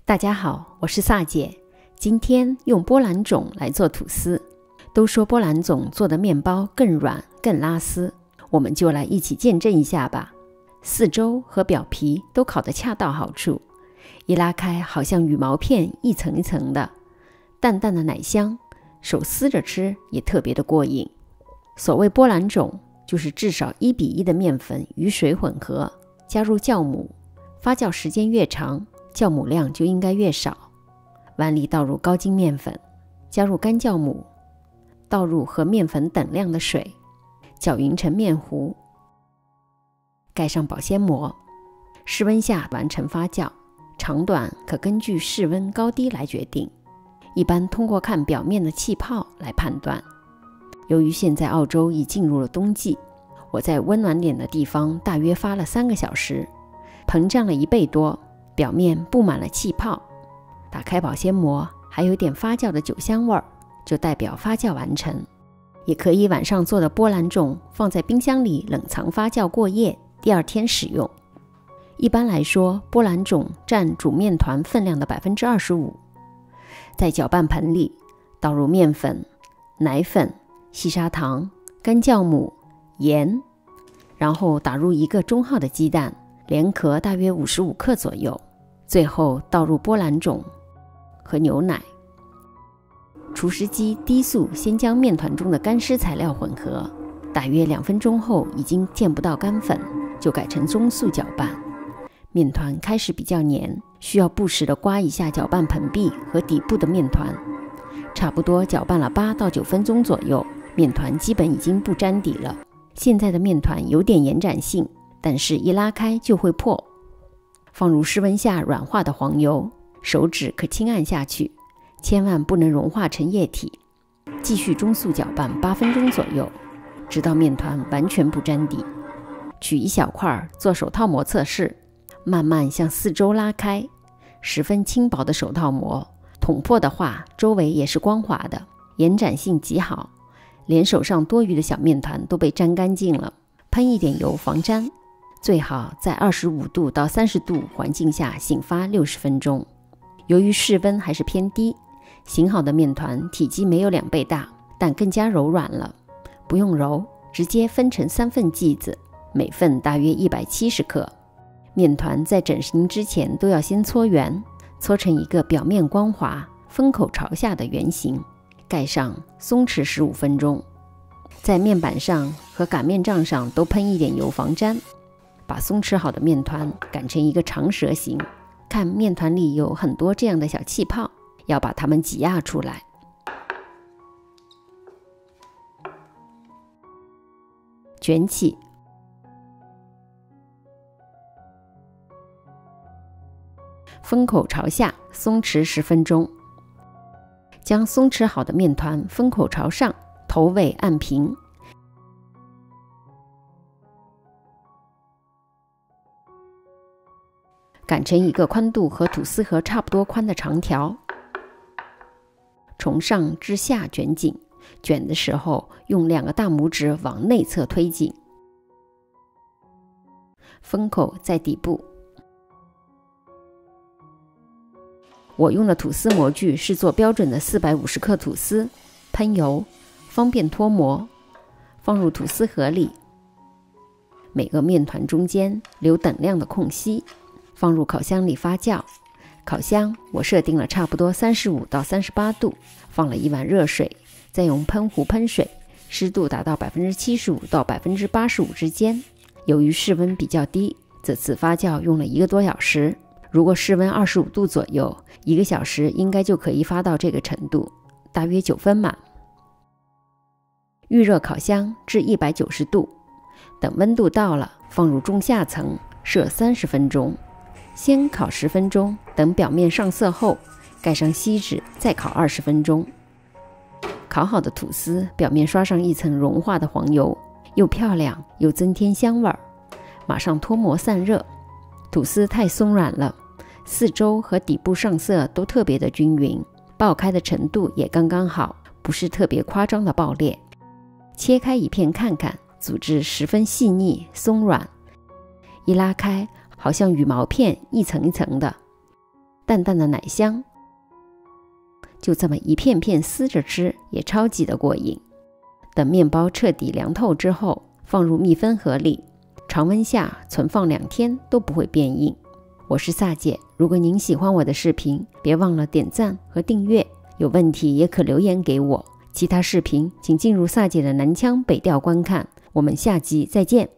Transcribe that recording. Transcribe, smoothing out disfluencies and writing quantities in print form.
大家好，我是萨姐。今天用波兰种来做吐司。都说波兰种做的面包更软更拉丝，我们就来一起见证一下吧。四周和表皮都烤得恰到好处，一拉开好像羽毛片一层一层的，淡淡的奶香，手撕着吃也特别的过瘾。所谓波兰种，就是至少1:1的面粉与水混合，加入酵母，发酵时间越长，酵母量就应该越少。碗里倒入高筋面粉，加入干酵母，倒入和面粉等量的水，搅匀成面糊，盖上保鲜膜，室温下完成发酵，长短可根据室温高低来决定，一般通过看表面的气泡来判断。由于现在澳洲已进入了冬季，我在温暖点的地方大约发了3个小时，膨胀了1倍多，表面布满了气泡。打开保鲜膜，还有点发酵的酒香味儿，就代表发酵完成。也可以晚上做的波兰种放在冰箱里冷藏发酵过夜，第2天使用。一般来说，波兰种占煮面团分量的 25%。 在搅拌盆里倒入面粉、奶粉、细砂糖、干酵母、盐，然后打入1个中号的鸡蛋，连壳大约55克左右，最后倒入波兰种和牛奶。除湿机低速先将面团中的干湿材料混合，大约2分钟后已经见不到干粉，就改成中速搅拌。面团开始比较黏，需要不时地刮一下搅拌盆壁和底部的面团。差不多搅拌了8到9分钟左右，面团基本已经不粘底了。现在的面团有点延展性，但是一拉开就会破。放入室温下软化的黄油，手指可轻按下去，千万不能融化成液体。继续中速搅拌8分钟左右，直到面团完全不粘底。取一小块做手套膜测试，慢慢向四周拉开，十分轻薄的手套膜，捅破的话周围也是光滑的，延展性极好，连手上多余的小面团都被沾干净了。喷一点油防粘，最好在25度到30度环境下醒发60分钟。由于室温还是偏低，醒好的面团体积没有2倍大，但更加柔软了。不用揉，直接分成3份剂子，每份大约170克。面团在整形之前都要先搓圆，搓成一个表面光滑、封口朝下的圆形，盖上松弛15分钟。在面板上和擀面杖上都喷一点油防粘，把松弛好的面团擀成一个长蛇形。看面团里有很多这样的小气泡，要把它们挤压出来。卷起，封口朝下，松弛10分钟。将松弛好的面团封口朝上，头尾按平。擀成一个宽度和吐司盒差不多宽的长条，从上至下卷紧，卷的时候用2个大拇指往内侧推紧。封口在底部。我用的吐司模具是做标准的450克吐司，喷油，方便脱模，放入吐司盒里，每个面团中间留等量的空隙。放入烤箱里发酵，烤箱我设定了差不多35到38度，放了1碗热水，再用喷壶喷水，湿度达到 75% 到 85% 之间。由于室温比较低，这次发酵用了1个多小时。如果室温25度左右，1个小时应该就可以发到这个程度，大约9分满。预热烤箱至190度，等温度到了，放入中下层，设30分钟。先烤10分钟，等表面上色后，盖上锡纸，再烤20分钟。烤好的吐司表面刷上一层融化的黄油，又漂亮又增添香味儿。马上脱模散热。吐司太松软了，四周和底部上色都特别的均匀，爆开的程度也刚刚好，不是特别夸张的爆裂。切开一片看看，组织十分细腻松软，一拉开好像羽毛片一层一层的，淡淡的奶香。就这么一片片撕着吃，也超级的过瘾。等面包彻底凉透之后，放入密封盒里，常温下存放2天都不会变硬。我是萨姐，如果您喜欢我的视频，别忘了点赞和订阅。有问题也可留言给我，其他视频请进入萨姐的南腔北调观看。我们下集再见。